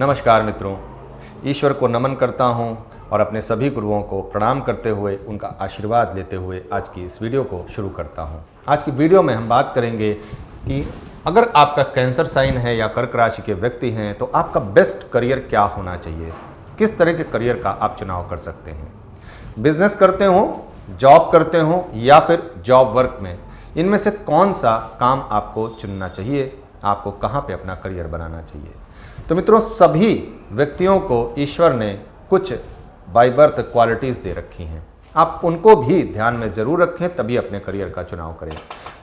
नमस्कार मित्रों, ईश्वर को नमन करता हूं और अपने सभी गुरुओं को प्रणाम करते हुए उनका आशीर्वाद लेते हुए आज की इस वीडियो को शुरू करता हूं। आज की वीडियो में हम बात करेंगे कि अगर आपका कैंसर साइन है या कर्क राशि के व्यक्ति हैं तो आपका बेस्ट करियर क्या होना चाहिए, किस तरह के करियर का आप चुनाव कर सकते हैं। बिजनेस करते हो, जॉब करते हो या फिर जॉब वर्क में, इनमें से कौन सा काम आपको चुनना चाहिए, आपको कहाँ पे अपना करियर बनाना चाहिए। तो मित्रों, सभी व्यक्तियों को ईश्वर ने कुछ बाय बर्थ क्वालिटीज़ दे रखी हैं, आप उनको भी ध्यान में ज़रूर रखें, तभी अपने करियर का चुनाव करें।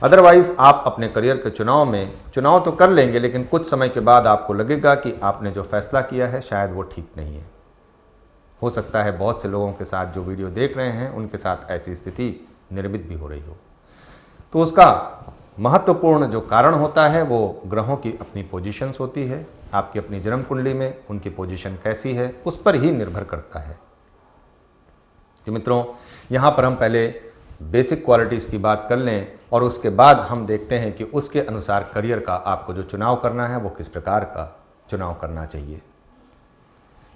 अदरवाइज़ आप अपने करियर के चुनाव तो कर लेंगे, लेकिन कुछ समय के बाद आपको लगेगा कि आपने जो फैसला किया है शायद वो ठीक नहीं है। हो सकता है बहुत से लोगों के साथ जो वीडियो देख रहे हैं उनके साथ ऐसी स्थिति निर्मित भी हो रही हो। तो उसका महत्वपूर्ण जो कारण होता है वो ग्रहों की अपनी पोजीशंस होती है, आपकी अपनी जन्म कुंडली में उनकी पोजीशन कैसी है उस पर ही निर्भर करता है। तो मित्रों, यहाँ पर हम पहले बेसिक क्वालिटीज़ की बात कर लें और उसके बाद हम देखते हैं कि उसके अनुसार करियर का आपको जो चुनाव करना है वो किस प्रकार का चुनाव करना चाहिए।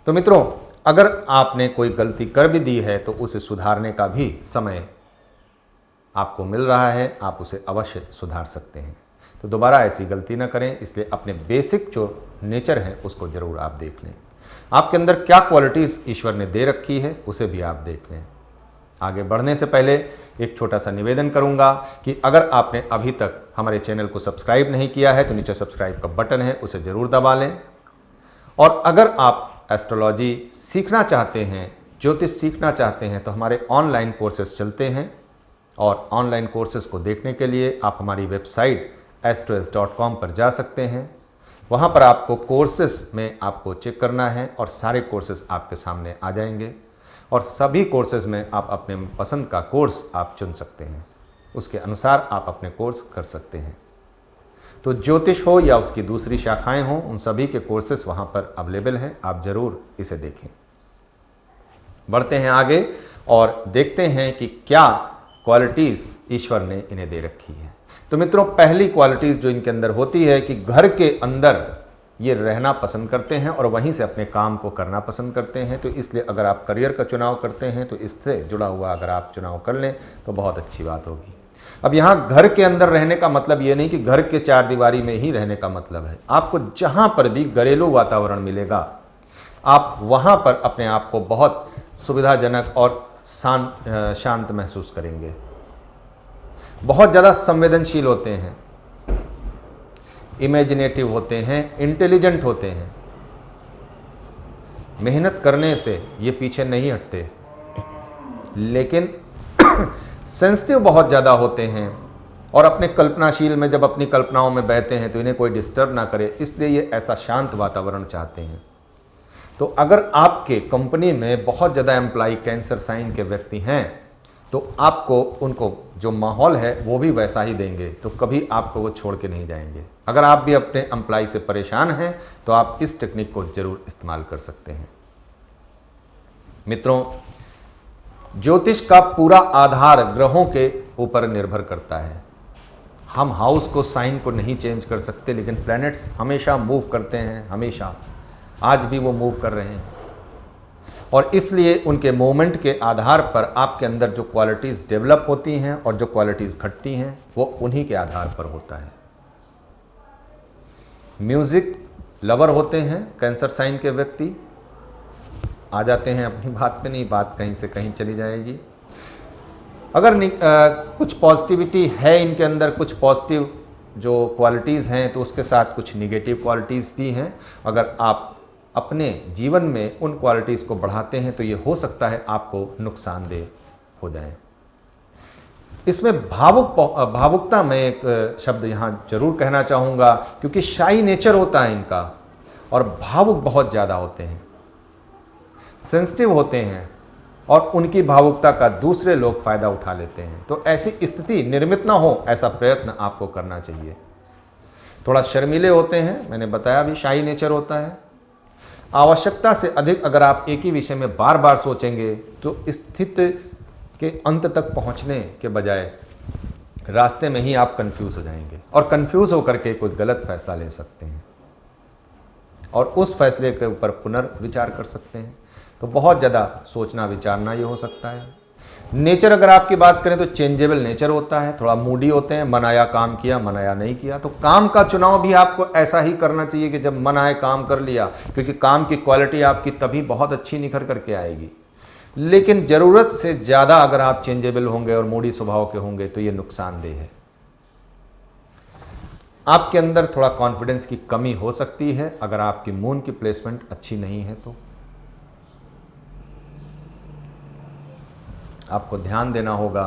तो मित्रों, अगर आपने कोई गलती कर भी दी है तो उसे सुधारने का भी समय आपको मिल रहा है, आप उसे अवश्य सुधार सकते हैं। तो दोबारा ऐसी गलती ना करें, इसलिए अपने बेसिक जो नेचर है उसको ज़रूर आप देख लें। आपके अंदर क्या क्वालिटीज़ ईश्वर ने दे रखी है उसे भी आप देख लें। आगे बढ़ने से पहले एक छोटा सा निवेदन करूंगा कि अगर आपने अभी तक हमारे चैनल को सब्सक्राइब नहीं किया है तो नीचे सब्सक्राइब का बटन है, उसे ज़रूर दबा लें। और अगर आप एस्ट्रोलॉजी सीखना चाहते हैं, ज्योतिष सीखना चाहते हैं, तो हमारे ऑनलाइन कोर्सेज चलते हैं और ऑनलाइन कोर्सेज को देखने के लिए आप हमारी वेबसाइट astros.com पर जा सकते हैं। वहाँ पर आपको कोर्सेज में आपको चेक करना है और सारे कोर्सेज आपके सामने आ जाएंगे और सभी कोर्सेज में आप अपने पसंद का कोर्स आप चुन सकते हैं, उसके अनुसार आप अपने कोर्स कर सकते हैं। तो ज्योतिष हो या उसकी दूसरी शाखाएं हों, उन सभी के कोर्सेज वहाँ पर अवेलेबल हैं, आप ज़रूर इसे देखें। बढ़ते हैं आगे और देखते हैं कि क्या क्वालिटीज़ ईश्वर ने इन्हें दे रखी है। तो मित्रों, पहली क्वालिटीज़ जो इनके अंदर होती है कि घर के अंदर ये रहना पसंद करते हैं और वहीं से अपने काम को करना पसंद करते हैं। तो इसलिए अगर आप करियर का चुनाव करते हैं तो इससे जुड़ा हुआ अगर आप चुनाव कर लें तो बहुत अच्छी बात होगी। अब यहाँ घर के अंदर रहने का मतलब ये नहीं कि घर के चार दीवारी में ही रहने का मतलब है। आपको जहाँ पर भी घरेलू वातावरण मिलेगा आप वहाँ पर अपने आप को बहुत सुविधाजनक और शांत महसूस करेंगे। बहुत ज़्यादा संवेदनशील होते हैं, इमेजिनेटिव होते हैं, इंटेलिजेंट होते हैं, मेहनत करने से ये पीछे नहीं हटते, लेकिन सेंसिटिव बहुत ज़्यादा होते हैं और अपने कल्पनाशील में जब अपनी कल्पनाओं में बहते हैं तो इन्हें कोई डिस्टर्ब ना करे, इसलिए ये ऐसा शांत वातावरण चाहते हैं। तो अगर आपके कंपनी में बहुत ज़्यादा एम्प्लॉय कैंसर साइन के व्यक्ति हैं तो आपको उनको जो माहौल है वो भी वैसा ही देंगे, तो कभी आपको वो छोड़ के नहीं जाएंगे। अगर आप भी अपने एम्प्लॉय से परेशान हैं तो आप इस टेक्निक को ज़रूर इस्तेमाल कर सकते हैं। मित्रों, ज्योतिष का पूरा आधार ग्रहों के ऊपर निर्भर करता है। हम हाउस को, साइन को नहीं चेंज कर सकते, लेकिन प्लैनेट्स हमेशा मूव करते हैं, हमेशा, आज भी वो मूव कर रहे हैं और इसलिए उनके मूवमेंट के आधार पर आपके अंदर जो क्वालिटीज़ डेवलप होती हैं और जो क्वालिटीज़ घटती हैं वो उन्हीं के आधार पर होता है। म्यूज़िक लवर होते हैं कैंसर साइन के व्यक्ति, आ जाते हैं अपनी बात पे, नहीं बात कहीं से कहीं चली जाएगी। अगर कुछ पॉजिटिविटी है इनके अंदर, कुछ पॉजिटिव जो क्वालिटीज़ हैं, तो उसके साथ कुछ निगेटिव क्वालिटीज़ भी हैं। अगर आप अपने जीवन में उन क्वालिटीज़ को बढ़ाते हैं तो ये हो सकता है आपको नुकसानदेह हो जाए। इसमें भावुकता में एक शब्द यहाँ जरूर कहना चाहूँगा, क्योंकि शाई नेचर होता है इनका और भावुक बहुत ज़्यादा होते हैं, सेंसिटिव होते हैं और उनकी भावुकता का दूसरे लोग फ़ायदा उठा लेते हैं। तो ऐसी स्थिति निर्मित ना हो, ऐसा प्रयत्न आपको करना चाहिए। थोड़ा शर्मीले होते हैं, मैंने बताया भी, शाई नेचर होता है। आवश्यकता से अधिक अगर आप एक ही विषय में बार बार सोचेंगे तो स्थिति के अंत तक पहुंचने के बजाय रास्ते में ही आप कंफ्यूज हो जाएंगे और कंफ्यूज होकर के कोई गलत फैसला ले सकते हैं। और उस फैसले के ऊपर पुनर्विचार कर सकते हैं। तो बहुत ज़्यादा सोचना विचारना ये हो सकता है। नेचर अगर आपकी बात करें तो चेंजेबल नेचर होता है, थोड़ा मूडी होते हैं, मन आया काम किया, मन आया नहीं किया। तो काम का चुनाव भी आपको ऐसा ही करना चाहिए कि जब मन आए काम कर लिया, क्योंकि काम की क्वालिटी आपकी तभी बहुत अच्छी निखर करके आएगी। लेकिन ज़रूरत से ज़्यादा अगर आप चेंजेबल होंगे और मूडी स्वभाव के होंगे तो ये नुकसानदेह है। आपके अंदर थोड़ा कॉन्फिडेंस की कमी हो सकती है अगर आपकी मून की प्लेसमेंट अच्छी नहीं है। तो आपको ध्यान देना होगा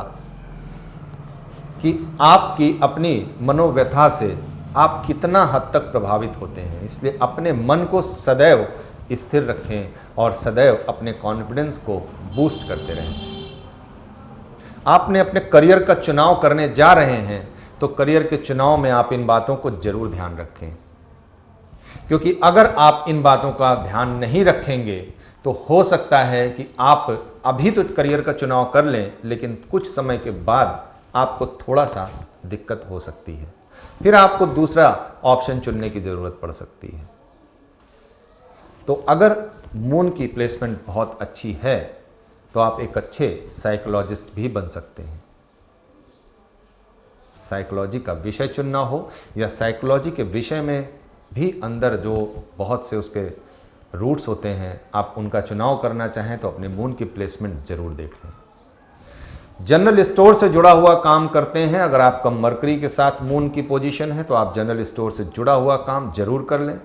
कि आपकी अपनी मनोव्यथा से आप कितना हद तक प्रभावित होते हैं। इसलिए अपने मन को सदैव स्थिर रखें और सदैव अपने कॉन्फिडेंस को बूस्ट करते रहें। आपने अपने करियर का चुनाव करने जा रहे हैं तो करियर के चुनाव में आप इन बातों को जरूर ध्यान रखें, क्योंकि अगर आप इन बातों का ध्यान नहीं रखेंगे तो हो सकता है कि आप अभी तो करियर का चुनाव कर लें, लेकिन कुछ समय के बाद आपको थोड़ा सा दिक्कत हो सकती है, फिर आपको दूसरा ऑप्शन चुनने की ज़रूरत पड़ सकती है। तो अगर मून की प्लेसमेंट बहुत अच्छी है तो आप एक अच्छे साइकोलॉजिस्ट भी बन सकते हैं। साइकोलॉजी का विषय चुनना हो या साइकोलॉजी के विषय में भी अंदर जो बहुत से उसके रूट्स होते हैं, आप उनका चुनाव करना चाहें तो अपने मून की प्लेसमेंट जरूर देख लें। जनरल स्टोर से जुड़ा हुआ काम करते हैं, अगर आपका मरकरी के साथ मून की पोजीशन है तो आप जनरल स्टोर से जुड़ा हुआ काम जरूर कर लें।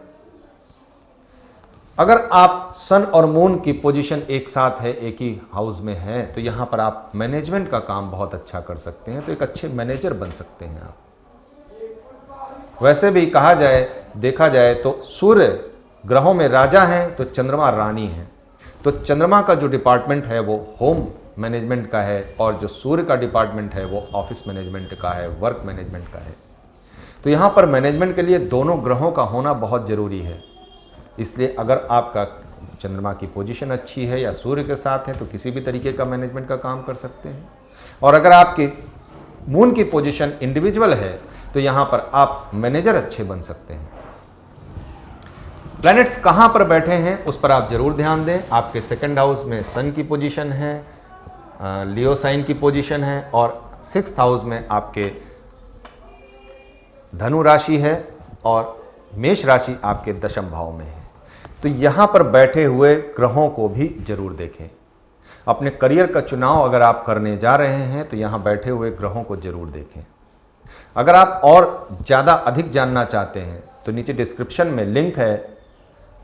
अगर आप सन और मून की पोजीशन एक साथ है, एक ही हाउस में है, तो यहां पर आप मैनेजमेंट का काम बहुत अच्छा कर सकते हैं, तो एक अच्छे मैनेजर बन सकते हैं आप। वैसे भी कहा जाए, देखा जाए तो सूर्य ग्रहों में राजा हैं तो चंद्रमा रानी है। तो चंद्रमा का जो डिपार्टमेंट है वो होम मैनेजमेंट का है और जो सूर्य का डिपार्टमेंट है वो ऑफिस मैनेजमेंट का है, वर्क मैनेजमेंट का है। तो यहाँ पर मैनेजमेंट के लिए दोनों ग्रहों का होना बहुत ज़रूरी है। इसलिए अगर आपका चंद्रमा की पोजीशन अच्छी है या सूर्य के साथ है तो किसी भी तरीके का मैनेजमेंट का काम कर सकते हैं। और अगर आपकी मून की पोजीशन इंडिविजुअल है तो यहाँ पर आप मैनेजर अच्छे बन सकते हैं। प्लैनेट्स कहाँ पर बैठे हैं उस पर आप जरूर ध्यान दें। आपके सेकंड हाउस में सन की पोजीशन है, लियो साइन की पोजीशन है, और सिक्स्थ हाउस में आपके धनु राशि है और मेष राशि आपके दशम भाव में है। तो यहाँ पर बैठे हुए ग्रहों को भी जरूर देखें। अपने करियर का चुनाव अगर आप करने जा रहे हैं तो यहाँ बैठे हुए ग्रहों को जरूर देखें। अगर आप और ज़्यादा अधिक जानना चाहते हैं तो नीचे डिस्क्रिप्शन में लिंक है,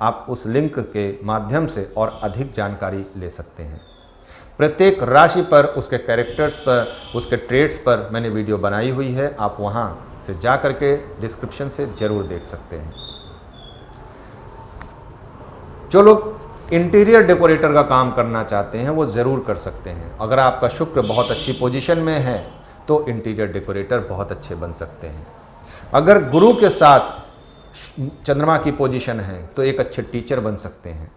आप उस लिंक के माध्यम से और अधिक जानकारी ले सकते हैं। प्रत्येक राशि पर, उसके कैरेक्टर्स पर, उसके ट्रेड्स पर मैंने वीडियो बनाई हुई है, आप वहाँ से जा करके डिस्क्रिप्शन से जरूर देख सकते हैं। जो लोग इंटीरियर डेकोरेटर का काम करना चाहते हैं वो ज़रूर कर सकते हैं। अगर आपका शुक्र बहुत अच्छी पोजीशन में है तो इंटीरियर डेकोरेटर बहुत अच्छे बन सकते हैं। अगर गुरु के साथ चंद्रमा की पोजीशन है तो एक अच्छे टीचर बन सकते हैं,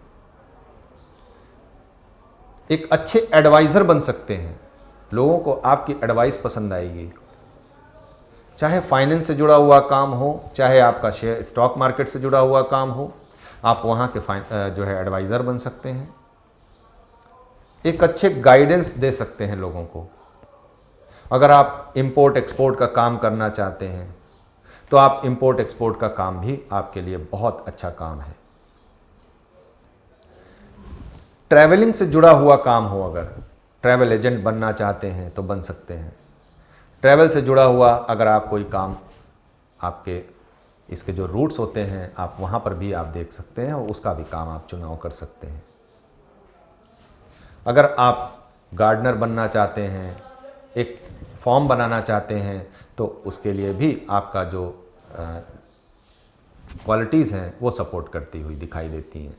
एक अच्छे एडवाइज़र बन सकते हैं। लोगों को आपकी एडवाइस पसंद आएगी, चाहे फाइनेंस से जुड़ा हुआ काम हो, चाहे आपका शेयर स्टॉक मार्केट से जुड़ा हुआ काम हो, आप वहाँ के जो है एडवाइज़र बन सकते हैं। एक अच्छे गाइडेंस दे सकते हैं लोगों को। अगर आप इंपोर्ट एक्सपोर्ट का काम करना चाहते हैं तो आप इंपोर्ट एक्सपोर्ट का काम भी आपके लिए बहुत अच्छा काम है। ट्रैवलिंग से जुड़ा हुआ काम हो, अगर ट्रैवल एजेंट बनना चाहते हैं तो बन सकते हैं। ट्रैवल से जुड़ा हुआ अगर आप कोई काम, आपके इसके जो रूट्स होते हैं आप वहाँ पर भी आप देख सकते हैं और उसका भी काम आप चुनाव कर सकते हैं। अगर आप गार्डनर बनना चाहते हैं, एक फॉर्म बनाना चाहते हैं, तो उसके लिए भी आपका जो क्वालिटीज़ हैं वो सपोर्ट करती हुई दिखाई देती हैं।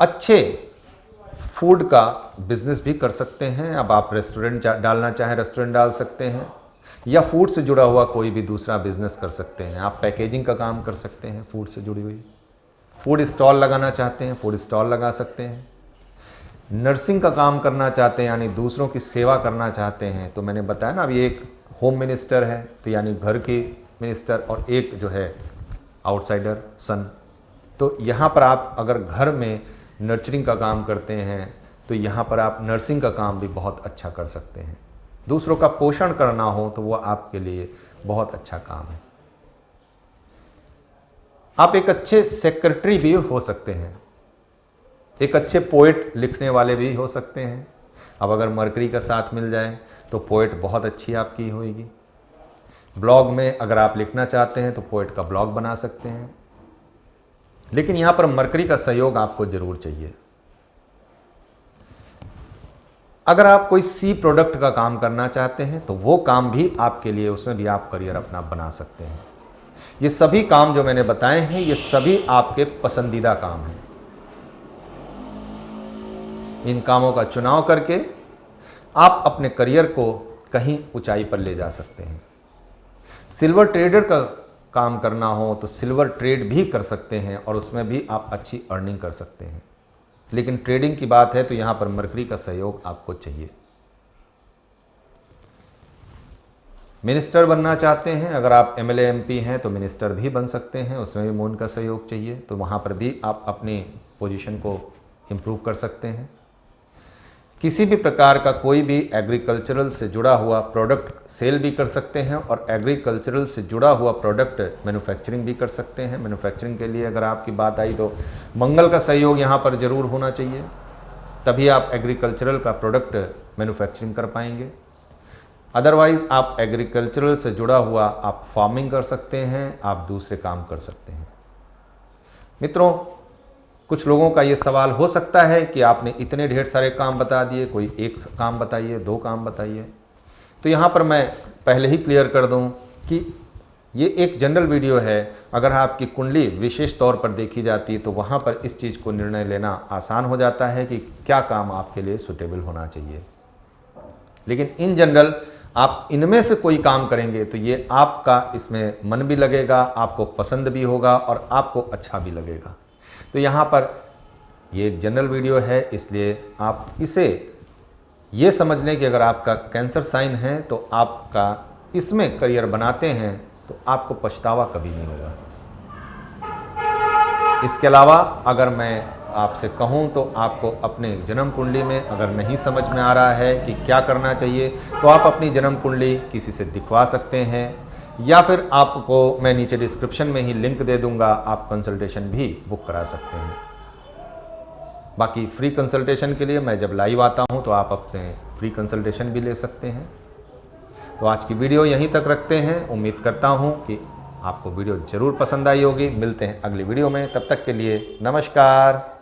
अच्छे फूड का बिजनेस भी कर सकते हैं। अब आप रेस्टोरेंट डालना चाहें रेस्टोरेंट डाल सकते हैं, या फूड से जुड़ा हुआ कोई भी दूसरा बिजनेस कर सकते हैं। आप पैकेजिंग का काम कर सकते हैं फूड से जुड़ी हुई। फूड स्टॉल लगाना चाहते हैं, फूड स्टॉल लगा सकते हैं। नर्सिंग का काम करना चाहते हैं, यानी दूसरों की सेवा करना चाहते हैं, तो मैंने बताया ना, अभी एक होम मिनिस्टर है, तो यानी घर की मिनिस्टर, और एक जो है आउटसाइडर सन, तो यहाँ पर आप अगर घर में नर्चरिंग का काम करते हैं तो यहाँ पर आप नर्सिंग का काम भी बहुत अच्छा कर सकते हैं। दूसरों का पोषण करना हो तो वो आपके लिए बहुत अच्छा काम है। आप एक अच्छे सेक्रेटरी भी हो सकते हैं, एक अच्छे पोएट लिखने वाले भी हो सकते हैं। अब अगर मरकरी का साथ मिल जाए तो पोएट बहुत अच्छी आपकी होएगी। ब्लॉग में अगर आप लिखना चाहते हैं तो पोएट का ब्लॉग बना सकते हैं, लेकिन यहाँ पर मरकरी का सहयोग आपको जरूर चाहिए। अगर आप कोई सी प्रोडक्ट का काम करना चाहते हैं तो वो काम भी आपके लिए, उसमें भी आप करियर अपना बना सकते हैं। ये सभी काम जो मैंने बताए हैं ये सभी आपके पसंदीदा काम हैं। इन कामों का चुनाव करके आप अपने करियर को कहीं ऊंचाई पर ले जा सकते हैं। सिल्वर ट्रेडर का काम करना हो तो सिल्वर ट्रेड भी कर सकते हैं और उसमें भी आप अच्छी अर्निंग कर सकते हैं, लेकिन ट्रेडिंग की बात है तो यहाँ पर मरकरी का सहयोग आपको चाहिए। मिनिस्टर बनना चाहते हैं, अगर आप एमएलए एमपी हैं तो मिनिस्टर भी बन सकते हैं, उसमें भी मून का सहयोग चाहिए, तो वहाँ पर भी आप अपनी पोजीशन को इम्प्रूव कर सकते हैं। किसी भी प्रकार का कोई भी एग्रीकल्चरल से जुड़ा हुआ प्रोडक्ट सेल भी कर सकते हैं और एग्रीकल्चरल से जुड़ा हुआ प्रोडक्ट मैन्युफैक्चरिंग भी कर सकते हैं। मैन्युफैक्चरिंग के लिए अगर आपकी बात आई तो मंगल का सहयोग यहाँ पर ज़रूर होना चाहिए, तभी आप एग्रीकल्चरल का प्रोडक्ट मैन्युफैक्चरिंग कर पाएंगे। अदरवाइज़ आप एग्रीकल्चरल से जुड़ा हुआ आप फार्मिंग कर सकते हैं, आप दूसरे काम कर सकते हैं। मित्रों, कुछ लोगों का ये सवाल हो सकता है कि आपने इतने ढेर सारे काम बता दिए, कोई एक काम बताइए, दो काम बताइए। तो यहाँ पर मैं पहले ही क्लियर कर दूँ कि ये एक जनरल वीडियो है। अगर आपकी कुंडली विशेष तौर पर देखी जाती है तो वहाँ पर इस चीज़ को निर्णय लेना आसान हो जाता है कि क्या काम आपके लिए सुटेबल होना चाहिए। लेकिन इन जनरल आप इनमें से कोई काम करेंगे तो ये आपका इसमें मन भी लगेगा, आपको पसंद भी होगा और आपको अच्छा भी लगेगा। तो यहाँ पर ये एक जनरल वीडियो है, इसलिए आप इसे ये समझ लें कि अगर आपका कैंसर साइन है तो आपका इसमें करियर बनाते हैं तो आपको पछतावा कभी नहीं होगा। इसके अलावा अगर मैं आपसे कहूँ तो आपको अपने जन्म कुंडली में अगर नहीं समझ में आ रहा है कि क्या करना चाहिए तो आप अपनी जन्म कुंडली किसी से दिखवा सकते हैं, या फिर आपको मैं नीचे डिस्क्रिप्शन में ही लिंक दे दूंगा, आप कंसल्टेशन भी बुक करा सकते हैं। बाकी फ्री कंसल्टेशन के लिए मैं जब लाइव आता हूं तो आप अपने फ्री कंसल्टेशन भी ले सकते हैं। तो आज की वीडियो यहीं तक रखते हैं। उम्मीद करता हूं कि आपको वीडियो ज़रूर पसंद आई होगी। मिलते हैं अगली वीडियो में, तब तक के लिए नमस्कार।